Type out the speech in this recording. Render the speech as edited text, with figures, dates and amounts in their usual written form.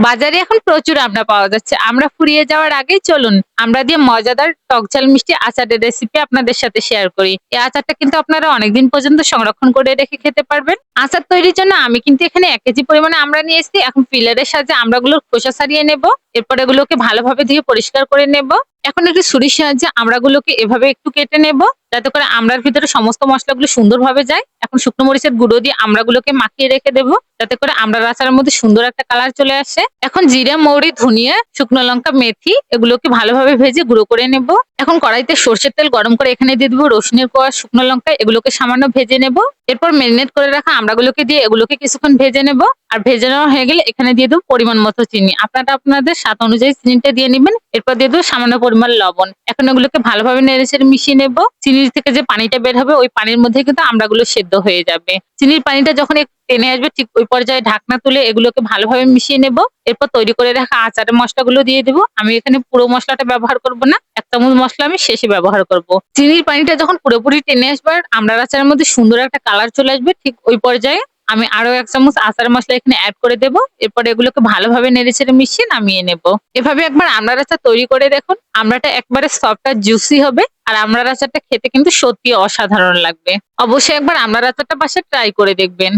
বাজারে এখন প্রচুর আমড়া পাওয়া যাচ্ছে। আমড়া ফুরিয়ে যাওয়ার আগেই চলুন আমড়া দিয়ে মজাদার টকঝাল মিষ্টি আচারের রেসিপি আপনাদের সাথে শেয়ার করি। এই আচারটা কিন্তু আপনারা অনেকদিন পর্যন্ত সংরক্ষণ করে রেখে খেতে পারবেন। আচার তৈরির জন্য আমি কিন্তু এখানে ১ কেজি পরিমাণে আমড়া নিয়ে এসেছি। এখন পিলারের সাহায্যে আমড়াগুলোর খোসা ছাড়িয়ে নেব। এরপর এগুলোকে ভালোভাবে ধুয়ে পরিষ্কার করে নেব। এখন একটি ছুরির সাহায্যে আমড়াগুলোকে এভাবে একটু কেটে নেব, যাতে করে আমড়ার ভিতরে সমস্ত মসলাগুলো সুন্দরভাবে যায়। এখন শুকনো মরিচের গুঁড়ো দিয়ে আমড়াগুলোকে মাখিয়ে রেখে দেব, যাতে করে আমড়ার আচারের মধ্যে সুন্দর একটা কালার চলে আসে। এখন জিরা, মৌরি, ধনিয়া, শুকনো লঙ্কা, মেথি এগুলোকে ভালোভাবে ভেজে গুঁড়ো করে নেব। এখন কড়াইতে সরষের তেল গরম করে এখানে দিয়ে দেবো রসুনের কোয়া, শুকনো লঙ্কা এগুলোকে সামান্য ভেজে নেব। এরপর মেরিনেট করে রাখা আমড়াগুলোকে দিয়ে এগুলোকে কিছুক্ষণ ভেজে নেব। আর ভেজে নেওয়া হয়ে গেলে এখানে দিয়ে দেবো পরিমাণ মতো চিনি। আপনারা আপনাদের স্বাদ অনুযায়ী চিনিটা দিয়ে নিবেন। এরপর দিয়ে দেবো সামান্য পরিমাণ লবণ। এখন এগুলোকে ভালোভাবে নেড়েচেড়ে মিশিয়ে নেব। চিনির থেকে যে পানিটা বের হবে ওই পানির মধ্যে কিন্তু আমড়াগুলো সেদ্ধ হয়ে যাবে। চিনির পানিটা যখন একটু টেনে আসবে ঠিক ওই পর্যায়ে ঢাকনা তুলে এগুলোকে ভালোভাবে মিশিয়ে নেব। এরপর তৈরি করে রাখা আচারের মসলাগুলো দিয়ে দেবো। আমি এখানে পুরো মসলাটা ব্যবহার করব না, ১ চামচ মসলা আমি শেষে ব্যবহার করব। চিনির পানিটা যখন পুরোপুরি টেনে আসবে আর আমড়ার আচারের মধ্যে সুন্দর একটা কালার চলে আসবে, ঠিক ওই পর্যায়ে আমি আরো ১ চামচ আচার মসলা এখানে এড করে দেব। এরপর এগুলোকে ভালোভাবে নেড়েচেড়ে মিশিয়ে নামিয়ে নেব। এভাবে একবার আমড়ার আচার তৈরি করে দেখুন। আমড়াটা একবারে সফট আর জুসি হবে। আর আমড়ার আচারটা খেতে কিন্তু সত্যি অসাধারণ লাগবে। অবশ্যই একবার আমড়ার আচারটা বাসায় ট্রাই করে দেখবেন।